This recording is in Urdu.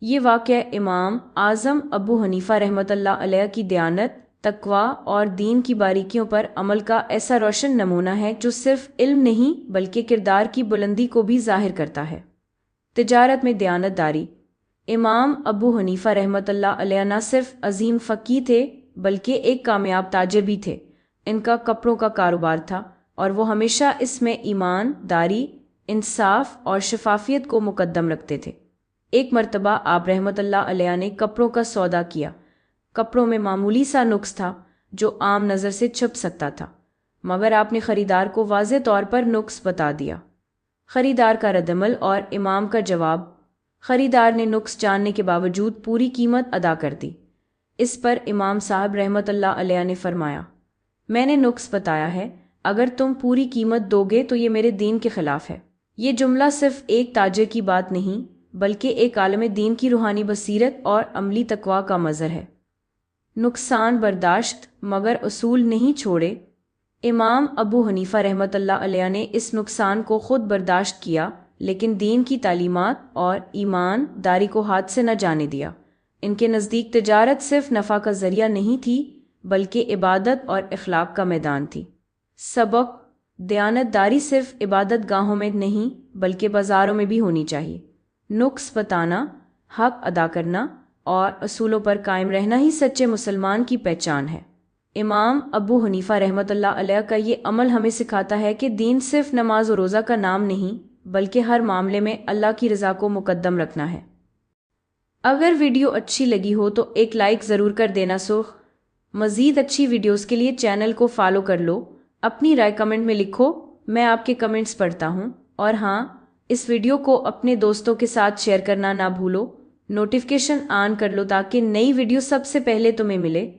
یہ واقعہ امام اعظم ابو حنیفہ رحمۃ اللہ علیہ کی دیانت، تقوی اور دین کی باریکیوں پر عمل کا ایسا روشن نمونہ ہے جو صرف علم نہیں بلکہ کردار کی بلندی کو بھی ظاہر کرتا ہے۔ تجارت میں دیانت داری۔ امام ابو حنیفہ رحمۃ اللہ علیہ نہ صرف عظیم فقیہ تھے بلکہ ایک کامیاب تاجر بھی تھے۔ ان کا کپڑوں کا کاروبار تھا اور وہ ہمیشہ اس میں ایمان داری، انصاف اور شفافیت کو مقدم رکھتے تھے۔ ایک مرتبہ آپ رحمۃ اللہ علیہ نے کپڑوں کا سودا کیا۔ کپڑوں میں معمولی سا نقص تھا جو عام نظر سے چھپ سکتا تھا، مگر آپ نے خریدار کو واضح طور پر نقص بتا دیا۔ خریدار کا ردعمل اور امام کا جواب۔ خریدار نے نقص جاننے کے باوجود پوری قیمت ادا کر دی۔ اس پر امام صاحب رحمۃ اللہ علیہ نے فرمایا، میں نے نقص بتایا ہے، اگر تم پوری قیمت دو گے تو یہ میرے دین کے خلاف ہے۔ یہ جملہ صرف ایک تاجر کی بات نہیں بلکہ ایک عالم دین کی روحانی بصیرت اور عملی تقوی کا مظہر ہے۔ نقصان برداشت مگر اصول نہیں چھوڑے۔ امام ابو حنیفہ رحمۃ اللہ علیہ نے اس نقصان کو خود برداشت کیا لیکن دین کی تعلیمات اور ایمان داری کو ہاتھ سے نہ جانے دیا۔ ان کے نزدیک تجارت صرف نفع کا ذریعہ نہیں تھی بلکہ عبادت اور اخلاق کا میدان تھی۔ سبق: دیانت داری صرف عبادت گاہوں میں نہیں بلکہ بازاروں میں بھی ہونی چاہیے۔ نقص بتانا، حق ادا کرنا اور اصولوں پر قائم رہنا ہی سچے مسلمان کی پہچان ہے۔ امام ابو حنیفہ رحمۃ اللہ علیہ کا یہ عمل ہمیں سکھاتا ہے کہ دین صرف نماز و روزہ کا نام نہیں بلکہ ہر معاملے میں اللہ کی رضا کو مقدم رکھنا ہے۔ اگر ویڈیو اچھی لگی ہو تو ایک لائک ضرور کر دینا۔ مزید اچھی ویڈیوز کے لیے چینل کو فالو کر لو۔ اپنی رائے کمنٹ میں لکھو، میں آپ کے کمنٹس پڑھتا ہوں۔ اور ہاں، اس ویڈیو کو اپنے دوستوں کے ساتھ شیئر کرنا نہ بھولو۔ نوٹیفیکیشن آن کر لو تاکہ نئی ویڈیو سب سے پہلے تمہیں ملے۔